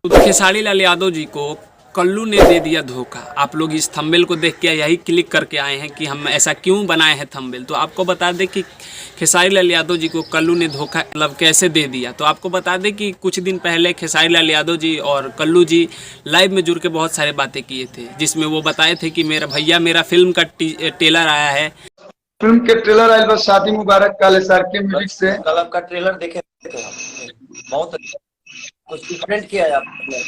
तो खेसारी लाल यादव जी को कल्लू ने दे दिया धोखा। आप लोग इस थंबनेल को देख के यही क्लिक करके आए हैं कि हम ऐसा क्यों बनाए हैं थंबनेल। तो आपको बता दें कि खेसारी लाल यादव जी को कल्लू ने धोखा मतलब कैसे दे दिया। तो आपको बता दें कि कुछ दिन पहले खेसारी लाल यादव जी और कल्लू जी लाइव में जुड़ के बहुत सारे बातें किए थे, जिसमें वो बताए थे कि मेरा भैया मेरा फिल्म का ट्रेलर आया है। फिल्म के ट्रेलर आयल बस शादी मुबारक काले सर के म्यूजिक से। कल आपका ट्रेलर देखे थे, बहुत कुछ डिफरेंट किया है आपने।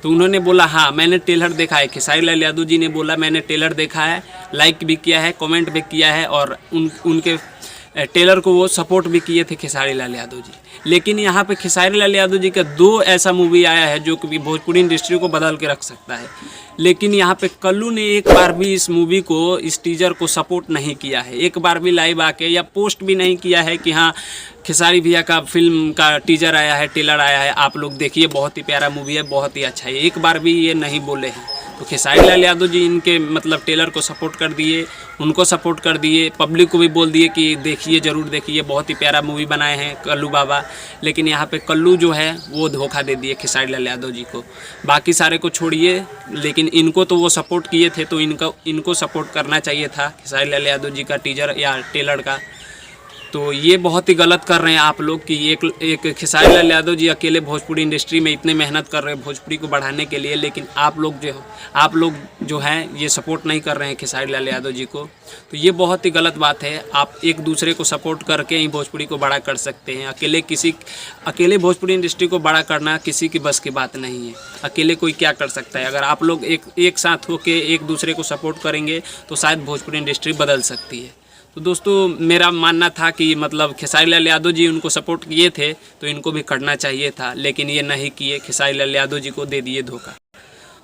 तो उन्होंने बोला हाँ मैंने ट्रेलर देखा है। खेसारी लाल यादव जी ने बोला मैंने ट्रेलर देखा है, लाइक भी किया है, कमेंट भी किया है और उनके ट्रेलर को वो सपोर्ट भी किए थे खेसारी लाल यादव जी। लेकिन यहाँ पे खेसारी लाल यादव जी का दो ऐसा मूवी आया है जो कि भोजपुरी इंडस्ट्री को बदल के रख सकता है। लेकिन यहाँ पे कल्लू ने एक बार भी इस मूवी को, इस टीजर को सपोर्ट नहीं किया है। एक बार भी लाइव आके या पोस्ट भी नहीं किया है कि हाँ खेसारी भैया का फिल्म का टीजर आया है, ट्रेलर आया है, आप लोग देखिए बहुत ही प्यारा मूवी है, बहुत ही अच्छा है। एक बार भी ये नहीं बोले हैं। तो खेसारी लाल यादव जी इनके मतलब ट्रेलर को सपोर्ट कर दिए, उनको सपोर्ट कर दिए, पब्लिक को भी बोल दिए कि देखिए ज़रूर देखिए, बहुत ही प्यारा मूवी बनाए हैं कल्लू बाबा। लेकिन यहाँ पे कल्लू जो है वो धोखा दे दिए खेसारी लाल यादव जी को। बाकी सारे को छोड़िए, लेकिन इनको तो वो सपोर्ट किए थे तो इनको सपोर्ट करना चाहिए था खेसारी लाल यादव जी का टीजर या ट्रेलर का। तो ये बहुत ही गलत कर रहे हैं आप लोग कि एक खेसारी लाल यादव जी अकेले भोजपुरी इंडस्ट्री में इतने मेहनत कर रहे हैं भोजपुरी को बढ़ाने के लिए, लेकिन आप लोग जो हैं ये सपोर्ट नहीं कर रहे हैं खेसारी लाल यादव जी को। तो ये बहुत ही गलत बात है। आप एक दूसरे को सपोर्ट करके ही भोजपुरी को बड़ा कर सकते हैं। अकेले भोजपुरी इंडस्ट्री को बड़ा करना किसी की बस की बात नहीं है। अकेले कोई क्या कर सकता है। अगर आप लोग एक साथ होके एक दूसरे को सपोर्ट करेंगे तो शायद भोजपुरी इंडस्ट्री बदल सकती है। तो दोस्तों मेरा मानना था कि मतलब खेसारी लाल यादव जी उनको सपोर्ट किए थे तो इनको भी करना चाहिए था, लेकिन ये नहीं किए, खेसारी लाल यादव जी को दे दिए धोखा।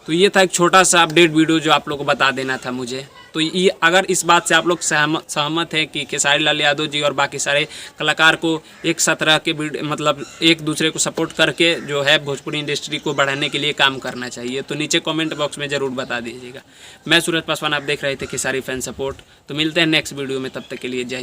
तो ये था एक छोटा सा अपडेट वीडियो जो आप लोग को बता देना था मुझे। तो ये अगर इस बात से आप लोग सहमत हैं कि खेसारी लाल यादव जी और बाकी सारे कलाकार को एक साथ रह के मतलब एक दूसरे को सपोर्ट करके जो है भोजपुरी इंडस्ट्री को बढ़ाने के लिए काम करना चाहिए, तो नीचे कमेंट बॉक्स में ज़रूर बता दीजिएगा। मैं सूरज पासवान, आप देख रहे थे खेसारी फैन सपोर्ट। तो मिलते हैं नेक्स्ट वीडियो में, तब तक के लिए जय।